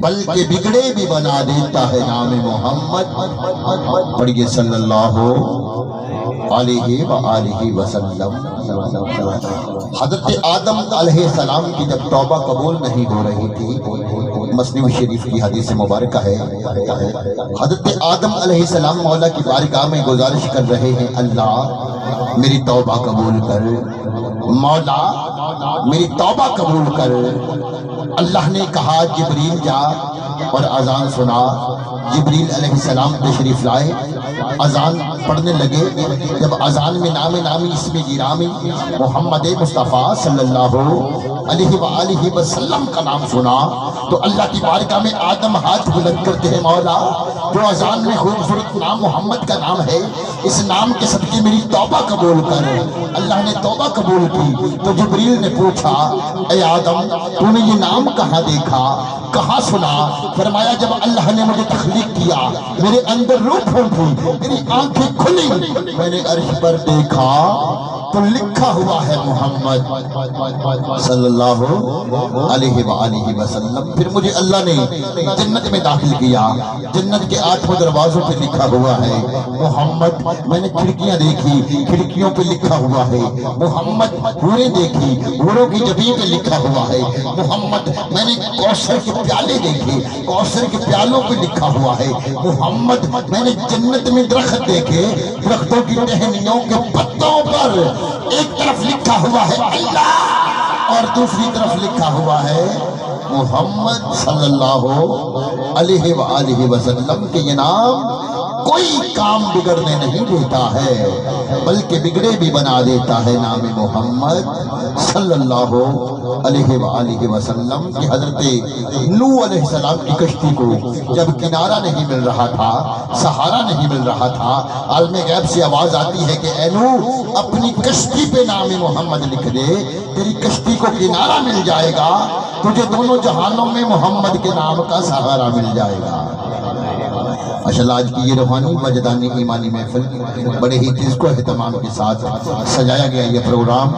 بلکہ بگڑے بھی بنا دیتا ہے نام محمد۔ پڑھیے صلی اللہ علیہ وآلہ وسلم۔ حضرت آدم علیہ السلام کی جب توبہ قبول نہیں ہو رہی تھی، مسلم شریف کی حدیث مبارکہ ہے، حضرت آدم علیہ السلام مولا کی بارگاہ میں گزارش کر رہے ہیں، اللہ میری توبہ قبول کر، مولا میری توبہ قبول کر۔ اللہ نے کہا جبریل جا اور اذان سنا۔ جبریل علیہ السلام تشریف لائے، اذان پڑھنے لگے۔ جب اذان میں نام نامی اسم گرامی محمد مصطفیٰ صلی اللہ علیہ وآلہ وسلم کا نام سنا تو اللہ کی بارگاہ میں آدم ہاتھ بلند کرتے ہیں، مولا جو اذان میں خوبصورت نام محمد کا نام ہے، اس نام کے صدقے میری توبہ قبول کر۔ اللہ نے توبہ قبول کی تو جبریل نے پوچھا، اے آدم تو نے یہ نام کہاں دیکھا، کہاں سنا؟ فرمایا جب اللہ نے مجھے تخلیق کیا، میرے اندر روح پھونکی، میری آنکھیں کھلی، میں نے عرش پر دیکھا تو لکھا ہوا ہے محمد صلی اللہ علیہ وآلہ وسلم۔ پھر مجھے اللہ نے جنت میں داخل کیا، جنت کے 8 دروازوں پہ لکھا ہوا ہے محمد۔ میں نے کھڑکیاں دیکھی، کھڑکیوں پہ لکھا ہوا ہے محمد۔ حوریں دیکھی، حوروں کی جبین پہ لکھا ہوا ہے محمد۔ میں نے کوثر کے پیالے دیکھے، کوثر کے پیالوں پہ لکھا ہوا ہے محمد۔ میں نے جنت میں درخت دیکھے، درختوں کی ٹہنیوں کے پتوں پر ایک طرف لکھا ہوا ہے اللہ اور دوسری طرف لکھا ہوا ہے محمد صلی اللہ علیہ وآلہ وسلم کے یہ نام کوئی کام بگڑنے نہیں دیتا ہے بلکہ بگڑے بھی بنا دیتا ہے نام محمد صلی اللہ علیہ وآلہ وسلم کی۔ حضرت نوح علیہ السلام کی کشتی کو جب کنارہ نہیں مل رہا تھا، سہارا نہیں مل رہا تھا، عالم غیب سے آواز آتی ہے کہ اے نوح اپنی کشتی پہ نام محمد لکھ دے، تیری کشتی کو کنارہ مل جائے گا، تجھے دونوں جہانوں میں محمد کے نام کا سہارا مل جائے گا۔ ماشاءاللہ آج کی یہ روحانی وجدانی ایمانی محفل بڑے ہی تیز کو اہتمام کے ساتھ سجایا گیا۔ یہ پروگرام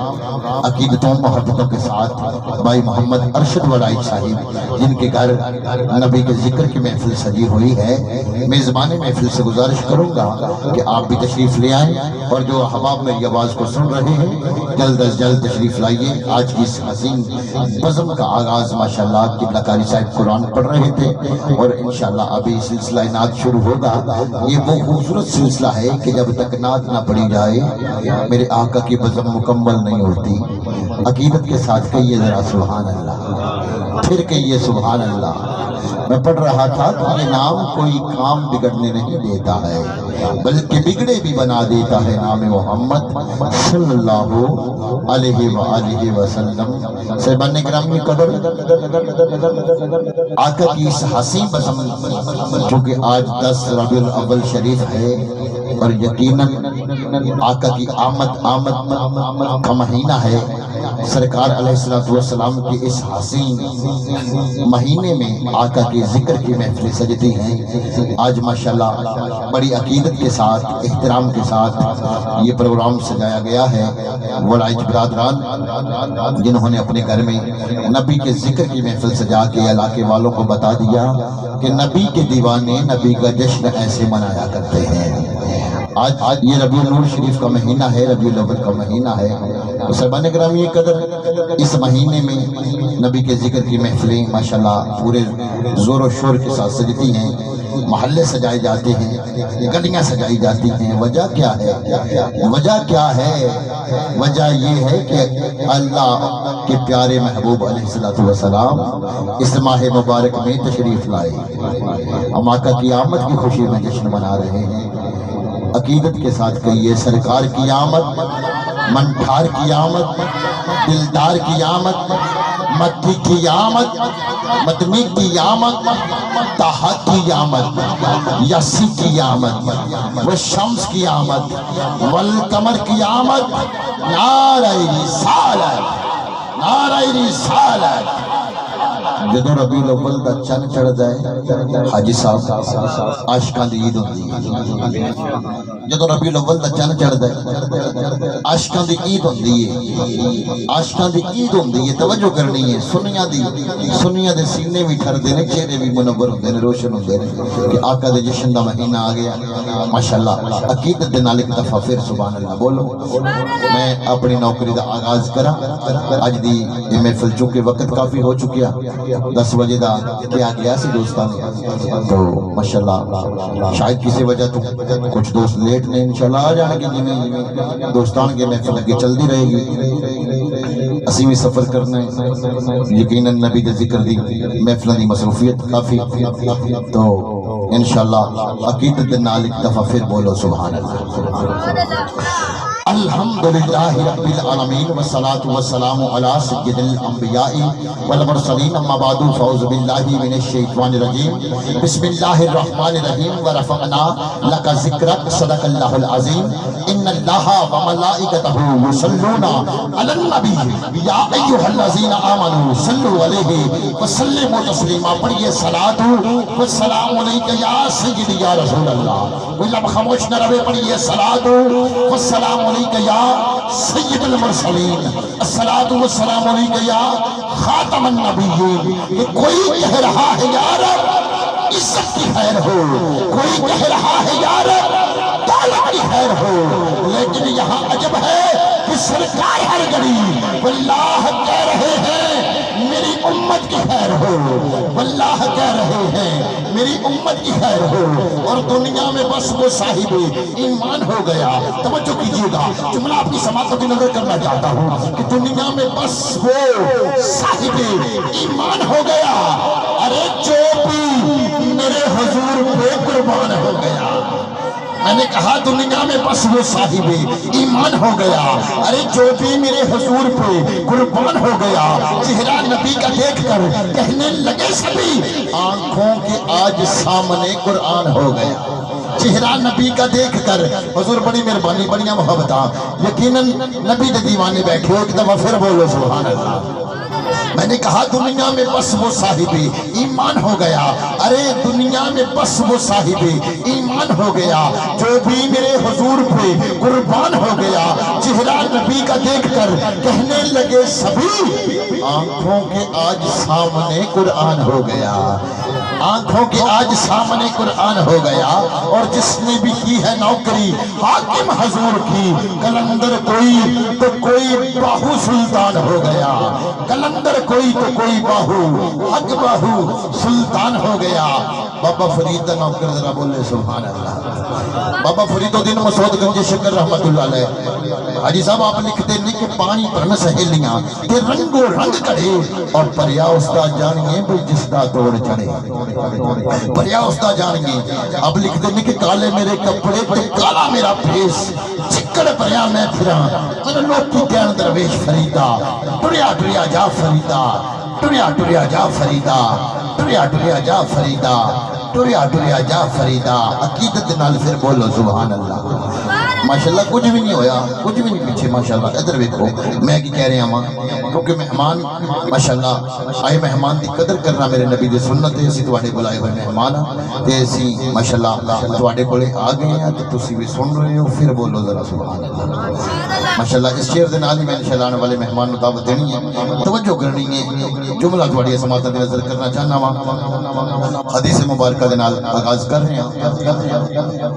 عقیدتوں محبتوں کے ساتھ بھائی محمد ارشد وڈائی صاحب جن کے گھر نبی کے ذکر کی محفل سجی ہوئی ہے، میزبان محفل سے گزارش کروں گا کہ آپ بھی تشریف لے آئیں اور جو احباب میری آواز کو سن رہے ہیں جلد از جلد تشریف لائیے۔ آج کی اس حسین بزم کا آغاز ماشاءاللہ قبلہ کاری صاحب قرآن پڑھ رہے تھے اور انشاءاللہ ابھی سلسلہ نعت شروع ہوگا۔ یہ وہ خوبصورت سلسلہ ہے کہ جب تک نعت نہ پڑھی جائے میرے آقا کی بزم مکمل نہیں ہوتی۔ عقیدت کے ساتھ کہیے ذرا سبحان اللہ، پھر کہیے سبحان اللہ۔ میں پڑھ رہا تھا تو یہ نام کوئی کام بگڑنے نہیں دیتا ہے بلکہ بگڑے بھی بنا دیتا ہے نام محمد صلی اللہ علیہ وآلہ وسلم۔ صاحبان کرام کی قدر آقا کی اس حسین بزم چونکہ آج 10 ربیع الاول شریف ہے اور یقیناً آقا کی آمد کا مہینہ ہے، سرکار علیہ السلام کے اس حسین مہینے میں آقا کے ذکر کی محفلیں سجتی ہیں۔ آج ماشاءاللہ بڑی عقیدت کے ساتھ احترام کے ساتھ یہ پروگرام سجایا گیا ہے۔ ولائج برادران جنہوں نے اپنے گھر میں نبی کے ذکر کی محفل سجا کے علاقے والوں کو بتا دیا کہ نبی کے دیوانے نبی کا جشن ایسے منایا کرتے ہیں۔ آج یہ ربیع النور شریف کا مہینہ ہے، ربیع الاول کا مہینہ ہے۔ صاحبان کرام یہ قدر اس مہینے میں نبی کے ذکر کی محفلیں ماشاءاللہ پورے زور و شور کے ساتھ سجتی ہیں، محلے سجائے جاتے ہیں، گلیاں سجائی جاتی ہیں۔ وجہ کیا ہے؟ وجہ کیا ہے؟ وجہ یہ ہے کہ اللہ کے پیارے محبوب علیہ السلام اس ماہ مبارک میں تشریف لائے، ہم آقا کی آمد کی خوشی میں جشن منا رہے ہیں۔ عقیدت کے ساتھ کہیے سرکار کی آمد، منٹھار کی آمد، دلدار کی آمد، مدھی کی آمد، مدمی کی آمد، تاحت کی آمد، یسی کی آمد، والشمس کی آمد، والقمر کی آمد، نعرہ رسالت، نعرہ رسالت، جدو ربیع الاول دا چن چڑھدا ہے حاجی صاحب عاشقاں دی عید ہوندی ہے جدو ربیع الاول دا چن چڑھدا ہے عاشقاں دی عید ہوندی ہے عاشقاں دی عید ہوندی ہے توجہ کرنی ہے سنیاں دے سینے بھی ٹھردے نے چہرے بھی منور ہوندے نے روشن ہوندے نے کہ آقا دے جشن دا مہینہ آ گیا ماشاءاللہ عقیدت دے نال ایک دفعہ پھر سبحان اللہ بولو میں اپنی نوکری دا آغاز کرا اج دی یہ محفل چونکہ وقت کافی ہو چکیا 10 بجے دا کیا گیا سی دوستان تو ماشاءاللہ شاید کسی وجہ تو کچھ دوست لیٹ نے انشاءاللہ آ جانے گے جی دوستان کے محفل لگے چل دی رہے گی اسی بھی سفر کرنا ہے یقیناً نبی دے ذکر دی محفل دی مصروفیت کافی تو انشاءاللہ عقیدت دے نال ایک دفعہ پھر بولو سبحان اللہ الحمدللہ رب العالمین والصلاة والسلام علی سید الانبیاء والمرسلین اما بعد فاعوذ باللہ من الشیطان الرجیم بسم اللہ الرحمن الرحیم ورفعنا لک ذکرک صدق اللہ العظیم ان اللہ وملائکتہ یصلون علی النبی یا ایھا الذین آمنوا صلوا علیہ وسلموا تسلیما پڑھیے صلاۃ والسلام علیک یا سیدی یا رسول اللہ کوئی لب خاموش نہ رہے پڑھیے صلاۃ والسلام علیک یا سید المرسلین الصلاۃ والسلام علیک یا خاتم النبیین یہ کوئی کہہ رہا ہے یا رب عزت کی خیر ہو کوئی کہہ رہا ہے یا رب دولت کی خیر ہو لیکن یہاں عجب ہے کہ سرکار ہر گھڑی واللہ کہہ رہے ہیں میری امت کی خیر ہو واللہ کہہ رہے ہیں میری امت کی خیر ہو اور دنیا میں بس وہ صاحب ایمان ہو گیا توجہ کیجئے گا جملہ اپنی سماعتوں کی نظر کرنا چاہتا ہوں کہ دنیا میں بس وہ صاحب ایمان ہو گیا ارے جو بھی میرے حضور پہ قربان ہو گیا میں نے کہا دنیا میں بس وہ صاحب ایمان ہو گیا ارے جو بھی میرے حضور پہ قربان ہو گیا چہرہ نبی کا دیکھ کر کہنے لگے سبھی آنکھوں کے آج سامنے قرآن ہو گیا چہرہ نبی کا دیکھ کر حضور بڑی مہربانی بڑیاں محبتاں یقیناً نبی دے دیوانے بیٹھے ہو ایک دفعہ پھر بولو سبحان اللہ میں نے کہا دنیا میں بس وہ صاحب ایمان ہو گیا ارے دنیا میں بس وہ صاحب ایمان ہو گیا جو بھی میرے حضور پہ قربان ہو گیا چہرہ نبی کا دیکھ کر کہنے لگے سبھی آنکھوں کے آج سامنے قرآن ہو گیا آنکھوں کے آج سامنے قرآن ہو گیا اور جس نے بھی کی ہے نوکری حاکم حضور کی کلندر کوئی تو کوئی باہو سلطان ہو گیا کلندر کوئی تو کوئی باہو حق باہو سلطان ہو گیا بابا فرید نوکر ذرا بولے سبحان اللہ بابا فرید الدین مسعود گنج شکر رحمت اللہ علیہ حاجی صاحب آپ لکھتے نہیں کہ پانی پر سہیلیاں کہ رنگو رنگ کڑے اور پریا استاد جانیے بھی جس دا توڑ چڑھے پریا استاد جانیے آپ لکھتے نہیں کہ کالے میرے کپڑے پہ کالا میرا پھیس چکڑ پریا میں پھرا ان لوگ کی کہن درویش فریدہ ٹریا ٹریا جا فریدہ ٹریا ٹریا جا فریدہ ٹریا ٹریا جا فریدہ ٹریا ٹریا جا فریدہ عقیدت نال پھر بولو سبحان اللہ ماشاءاللہ کچھ بھی نہیں ہویا کچھ بھی نہیں پیچھے ماشاءاللہ ادھر دیکھو میں کی کہہ رہے ہیں کیونکہ مہمان ماشاءاللہ آئے مہمان دی قدر کرنا میرے نبی دی سنت ہے اسی تواڈے بلائے ہوئے مہمان تے اسی ماشاءاللہ تواڈے کولے آ گئے ہیں تے تسی بھی سن رہے ہو پھر بولو ذرا سبحان اللہ ماشاءاللہ اس شعر دے نال ہی میں انشاءاللہ آنے والے مہمان نوں دعوت دینی ہے توجہ کرنی ہے جملہ تواڈی سماعتاں دی نظر کرنا چاہنا وا حدیث مبارکہ دے نال آغاز کر رہے ہیں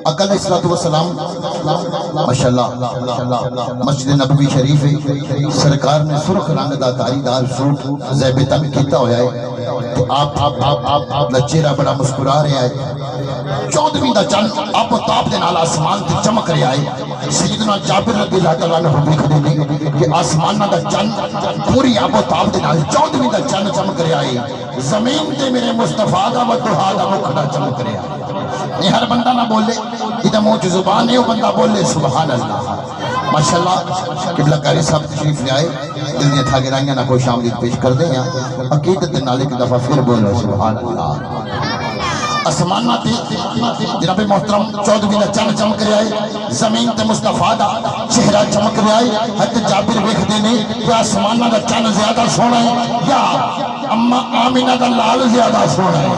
آقا علیہ الصلوۃ والسلام ماشاءاللہ مسجد نبوی شریف سرکار نے سرخ رنگ دا تاری دار سوٹ زیب تن کیتا ہویا ہے تو آپ دا چہرہ بڑا مسکرا رہا ہے 14ویں دا چند آپ تاپ دے نال آسمان تے چمک رہا ہے سیدنا جابر رضی اللہ تعالیٰ عنہ لکھدے نے کہ آسمان دا چند پوری آپ تاپ دے نال 14ویں دا چند چمک رہا ہے زمین تے میرے مصطفیٰ دا وضحا دا مکھڑا چمک رہا ہے یہ ہر بندہ نہ بولے ادھا موچ زبان ہے وہ بندہ بولے سبحان اللہ ماشاءاللہ قبلہ قاری صاحب تشریف لے آئے دل دیا تھا گرائیاں نہ کوئی شاملید پیش کر دیں عقیدت نالے کی دفعہ پھر بولو سبحان اللہ اسمانہ تے جناب محترم 14ویں دا چند چمک رہا ہے زمین تے مصطفیٰ دا چہرہ چمک رہا ہے حتی جابر ویکھ دینے کہ آسمانہ دا چند زیادہ سونا ہے یا اما آمینہ دا لال زیادہ سونا ہے،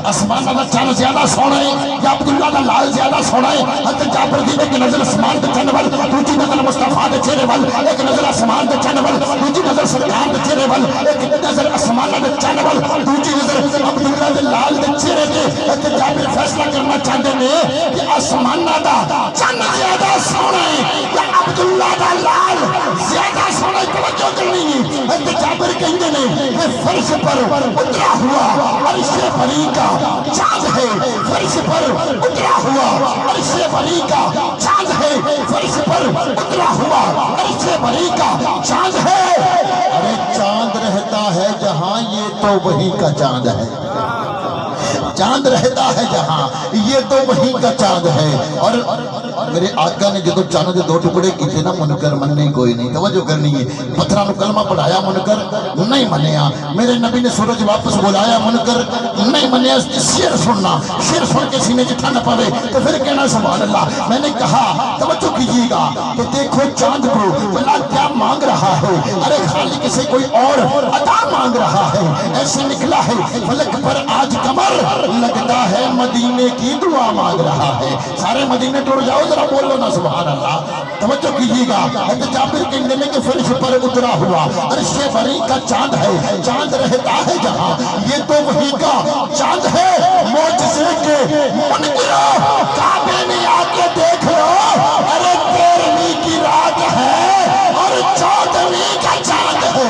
اسمانہ دا چند زیادہ سونا ہے، یا عبداللہ دا لال زیادہ سونا ہے؟ حضرت جابر دی ایک نظر اسمان دے چند وال، دوجی نظر مصطفیٰ دے چہرے وال، ایک نظر اسمان دے چند وال، دوجی نظر سرکار دے چہرے وال، ایک نظر اسمانہ دے چند وال، دوجی نظر عبداللہ دے لال دے چہرے دے۔ حضرت جابر فیصلہ کرنا چاہتے ہیں کہ اسمانہ دا چند زیادہ سونا ہے یا عبداللہ دا لال زیادہ سونا ہے؟ توجہ کرنی ہے۔ حضرت جابر کہتے ہیں کہ فرش پر اترا ہوا عرش بری کا چاند ہے، فرش پر اترا ہوا عرش بری کا چاند ہے، فرش پر اترا ہوا عرش بری کا چاند ہے۔ ارے چاند رہتا ہے جہاں یہ تو وہی کا چاند ہے، چاند رہتا ہے جہاں یہ تو وہی کا چاند ہے۔ اور میرے آقا نے جدو چاند دے دو ٹکڑے کی تھے نا، منکر مننے کوئی نہیں، توجہ کرنی ہے۔ پتھرانو کلمہ پڑھایا، منکر نہیں منیا۔ میرے نبی نے سورج واپس بلایا، منکر نہیں منیا۔ شیر سننا، شیر سن کے سینے جٹھا نہ پاوے تو پھر کہنا سبحان اللہ۔ میں نے کہا توجہ کیجیے گا کہ دیکھو چاند کو اللہ کیا مانگ رہا ہے۔ ارے خالق سے کوئی اور عطا مانگ رہا ہے، ایسے نکلا ہے فلک پر آج کمر، لگتا ہے مدینے کی دعا مانگ رہا ہے۔ سارے مدینے ٹوڑ جاؤ ذرا بولو نا سبحان اللہ۔ توجہ کیجیے گا، حضرت جابر کہنے میں کہ فرش پر اترا ہوا عرش بری کا چاند ہے، چاند رہتا ہے جہاں یہ تو وہی کا چاند ہے۔ معجزے کے منکرو کعبے میں آ کے دیکھ لو، ارے 13ویں کی رات ہے اور 14ویں کا چاند ہے،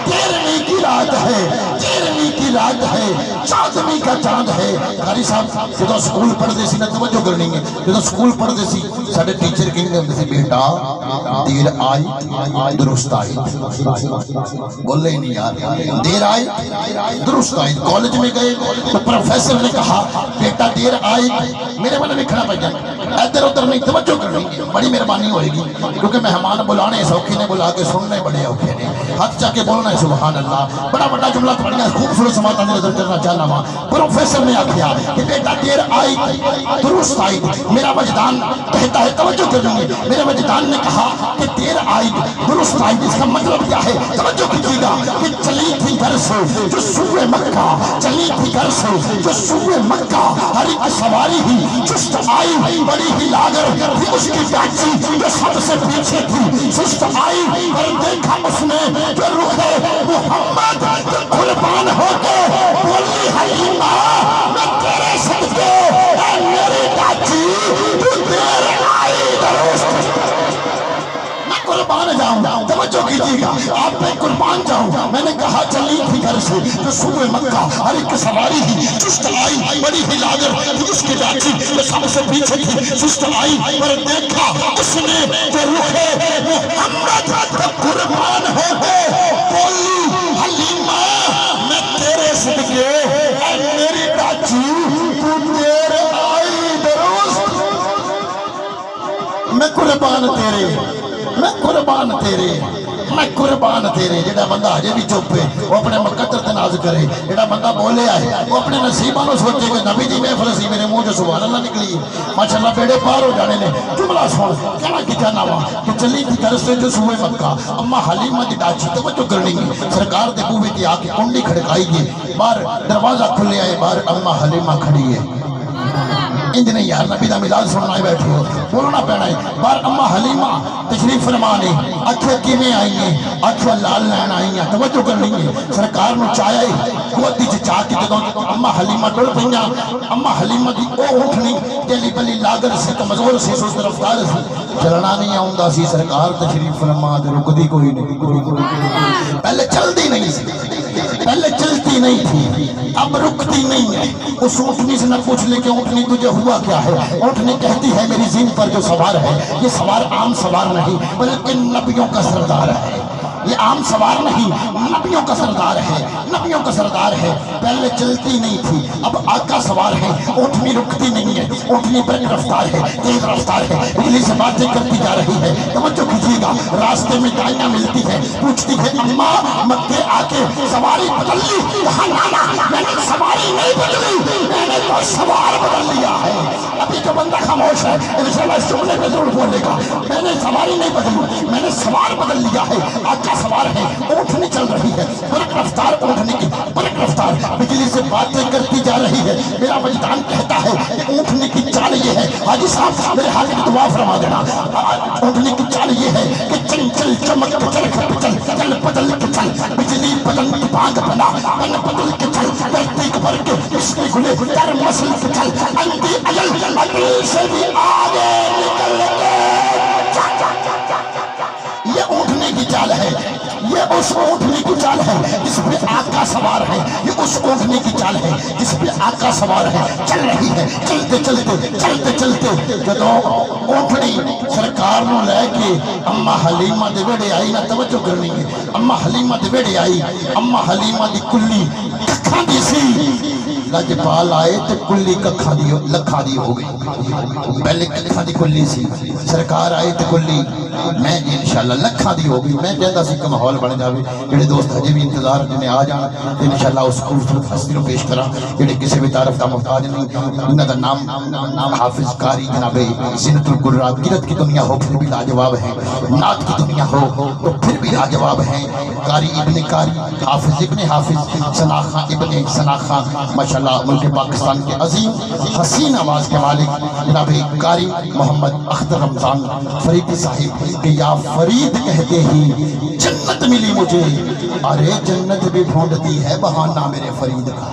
13ویں کی رات ہے، 13ویں کی رات ہے، 14ویں کا چاند ہے۔ قاری صاحب جدو سکول پڑھ دے سی نا، توجہ کرنی ہے، جدو سکول پڑھ دے سی ساڑھے ٹیچر کہیں گے سی بیٹا دیر آئی درست آئی، بولے ہی نہیں یار، دیر آئی درست آئی۔ کالج میں گئے تو پروفیسر نے کہا بیٹا دیر آئی، میرے من میں کھڑا پہ جائے ادھر ادھر نہیں، توجہ کرنی ہے، بڑی مہربانی ہوئے گی کیونکہ مہمان بلانے سوکھی نے، بلا کے سننے بڑے اوکھے نے، ہاتھ چاہ کے بولنا ہے سبحان اللہ۔ بڑا بڑا جملہ پڑھنا ہے، خوبصورت سماعت نظر کرنا چاہنا ماں۔ پروفیسر نے آکھیا کہ بیٹا دیر آئی درست آئی، میرا وجدان کہتا ہے، توجہ کریں گے، میرے وجدان نے کہا کہ دیر آئی درست آئی، اس کا مطلب کیا ہے؟ توجہ کیجیے گا کہ چلی تھی گھر سے جو سوئے مکہ، چلی تھی گھر سے جو سوئے مکہ، ہر ایک سواری ہی چست آئی، بڑی ہی لاگر تھی اس کی ٹیکسی جو سب سے پیچھے تھی، سست آئی اور دیکھا اس نے جو رخ محمد قربان ہو کے بولی حلیمہ میں تیرے صدقے اے میری ٹیکسی تو دیر آئی درست، میں قربان جاؤں، توجہ کیجیے گا، آپ میں قربان جاؤں۔ میں نے کہا چلی تھی گھر سے جو صبح مکہ، ہر ایک سواری ہی چست آئی، بڑی ہی لاگر تھی اس کی ٹیکسی جو سب سے پیچھے تھی، سست آئی پر دیکھا اس نے جو رخ محمد قربان ہو کے بولی حلیمہ میں تیرے صدقے اے میری ٹیکسی تو دیر آئی درست، میں قربان تیرے، میں قربان تیرے، میں قربان تیرے۔ جڑا بندہ آجے بھی چپ ہے وہ اپنے مقدر تناز کرے، جڑا بندہ بولے آئے وہ اپنے نصیبہ نو سوچے کہ نبی دی محفل سی میرے منہ جو سبحان اللہ نکلی، ماشاءاللہ بیڑے پار ہو جانے نے۔ جملہ سن کہنا کی جانا ہوا کہ چلی تھی گھر سے جو صبح مکہ، اما حلیمہ دی ڈاچی، توجہ کرنی ہے، سرکار دے بوے کی آکے کنڈی کھڑکائی گئی، باہر دروازہ کھلے آئے، باہر اما حلیمہ کھڑی ہے۔ انج نہیں یار، نبی دا ملاد سننا ہی بیٹھے ہو، بولنا پینا ہے۔ بار اما حلیمہ تشریف فرمانے، اکھے کیویں آئی ہیں، اکھے لال لین آئی ہیں، توجہ کرنی ہے۔ سرکار نو چایا ہے گودی چ چا کے جدوں اما حلیمہ ٹر پئیاں، اما حلیمہ دی او اٹھنی ٹیلی بلی لاگر سی، کمزور سی، سست رفتار سی، چلنا نہیں آوندا سی۔ سرکار تشریف فرما تے رکدی کوئی نہیں، پہلے چلدی نہیں سی، پہلے چلتی نہیں تھی، اب رکتی نہیں ہے۔ اس اونٹنی سے نہ پوچھ لے کہ اونٹنی تجھے ہوا کیا ہے؟ اونٹنی کہتی ہے میری زین پر جو سوار ہے یہ سوار عام سوار نہیں بلکہ نبیوں کا سردار ہے، یہ عام سوار نہیں، نبیوں کا سردار ہے، نبیوں کا سردار ہے۔ پہلے چلتی نہیں تھی، اب آقا سوار ہے، اونٹنی رکتی نہیں ہے، اونٹنی بڑی رفتار ہے، تیز رفتار ہے، بجلی سے باتیں کرتی جا رہی ہے۔ توجہ کیجیے گا، راستے میں دائیاں ملتی ہے، پوچھتی ہے اماں مکے آ کے سواری بدل لی؟ کہا نانا میں نے سواری نہیں بدلی، میں نے تو سوال بدل لیا ہے. ابھی جو بندہ خاموش ہے انشاءاللہ اس جملے پہ ضرور بولے گا میں نے سواری نہیں بدلی, میں نے سوال بدل لیا ہے. آقا سوار ہے, اونٹنی چل رہی ہے, برق رفتار اونٹنی کی, برق رفتار بجلی سے باتیں کرتی جا رہی ہے. میرا وجدان کہتا ہے کہ اونٹنی کی چال یہ ہے, حاجی صاحب میرے حاجی کی دعا فرما دینا. اونٹنی کی چال یہ ہے کہ چنچل چمک چل چل چل بدل کے چل, بجلی بدل کی بانگ بنا ان بدل کے چل, دھرتی بھر کے اس کے گلے در مسل کے چل, اندھی اجل ابھی سے بھی آگے نکل کے. یہ اونٹنے کی چال ہے, یہ اس اونٹنے کی چال ہے جس پہ آقا سوار ہے, یہ اس اونٹنے کی چال ہے جس پہ آقا سوار ہے. چل رہی ہے چلتے چلتے چلتے چلتے جدوں اونٹنی سرکار نو لے کے اما حلیمہ دے ویڑے آئی, نہ توجہ کرنی ہے, اما حلیمہ دے ویڑے آئی. اما حلیمہ دی کلی ککھاں دی سی, لجپال آئے تے کلی ککھاں دی لکھاں دی ہو گئی. پہلے ککھاں دی کلی سی, سرکار آئے تے کلی میں جی انشاءاللہ لکھاں دی ہو گئی. میں چاہتا سی کہ ماحول بن جاوے, جڑے دوست ہجے بھی انتظار جنے آ جان انشاءاللہ اس خوبصورت ہستی نو پیش کراں جڑے کسی بھی تعارف دا محتاج نہیں. انہاں دا نام حافظ قاری جناب زینت القرات. قرات کی دنیا ہو پھر بھی لاجواب ہے, نعت کی دنیا ہو تو پھر بھی لاجواب ہے. قاری ابن قاری, حافظ ابن حافظ, ثناخاں ابن ثناخاں, ماشاءاللہ ملک پاکستان کے عظیم حسین آواز کے مالک جناب قاری محمد اختر رمضان فریدی صاحب کہ یا فرید کہتے ہی جنت ملی مجھے, ارے جنت بھی ڈھونڈتی ہے بہانہ میرے فرید کا.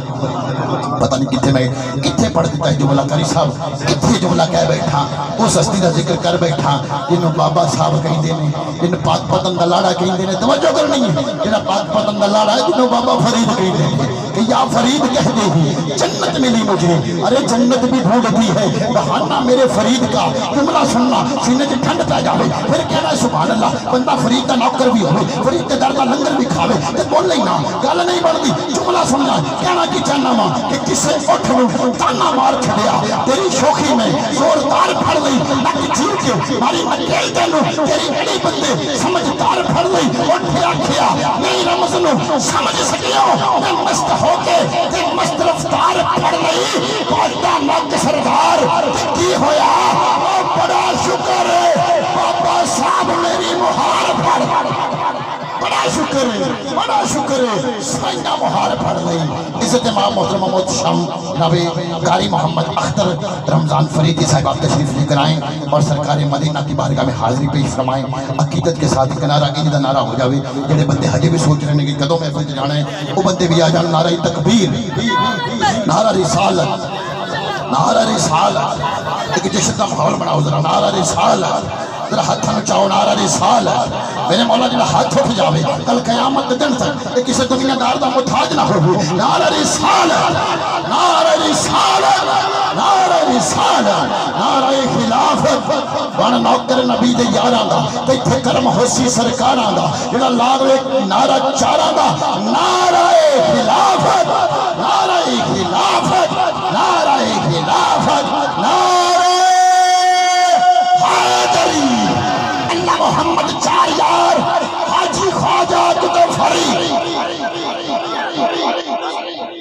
پتہ نہیں کتنے میں کتنے پڑھ دیتا ہے جملہ قاری صاحب, کتنے جملہ کہہ بیٹھا, اس ہستی دا ذکر کر بیٹھا جنہوں بابا صاحب کہیں دینے, جن پاک پتن دا لاڑا کہیں دینے. توجہ کرنی ہے, جنہوں پاک پتن دا لاڑا ہے جنہوں بابا فرید کہیں دینے کہ یا فرید کہتے ہی جنت ملی مجھے, ارے جنت بھی ڈھونڈتی ہے بہانہ میرے فرید کا. جملہ سننا سینے سے ٹھنڈ پہ جاوے, پھر کہنا ہے سبحان اللہ. بندہ فرید دا نوکر بھی ہوئے, فرید کے در دا لنگر بھی کھاوے, تے بول نہیں نا گل نہیں بڑھتی. جملہ سننا کہنا کی چاہنا ماں کہ کسے اٹھ نو تانا مار چھڑیا, تیری شوخی میں زوردار پھڑ لئی نک جھیل کے ماری مکیل تینو, تیری اڑی بندے سمجھدار پھڑ لئی اٹھ آکھیا نہیں رمز نو سمجھ سکیو, میں مست ہو کے تے مست رفتار پھڑ لئی پڑھتا نک سردار. کی ہویا بڑا شکر ہے بابا صاحب میری مہار پھڑ, بڑا شکر ہے بڑا شکر ہے سائنہ مہار پڑھ لئی. عزت امام محترم محتشم جناب قاری محمد اختر رمضان فریدی صاحب آپ تشریف لے کر آئیں اور سرکار مدینہ کی بارگاہ میں حاضری پیش فرمائیں. عقیدت کے ساتھ کنارہ انج دا نعرہ ہو جاوے, جڑے بندے ہجے بھی سوچ رہے ہیں کہ کدوں محفل جانا ہے وہ بندے بھی آ جان. نعرہ تکبیر, نعرہ رسالت, نعرہ رسالت. ایک جشن دا ماحول بناؤ ذرا, نعرہ رسالت. ذرا ہاتھ نو چاہو نعرہ رسالت. میرے مولا جڑا ہاتھ اٹھ جاوے کل قیامت دن تک کسی دنیا دار دا محتاج نہ ہو. نعرہ رسالت, نعرہ رسالت, نعرہ رسالت, نعرہ خلافت. بن نوکر نبی دے یاراں دا تے ایتھے کرم ہوسی سرکاراں دا جڑا لاوے نعرہ چاراں دا. نعرہ خلافت, نعرہ خلافت, نعرہ خلافت, نعرہ حیدری. اللہ محمد چار یار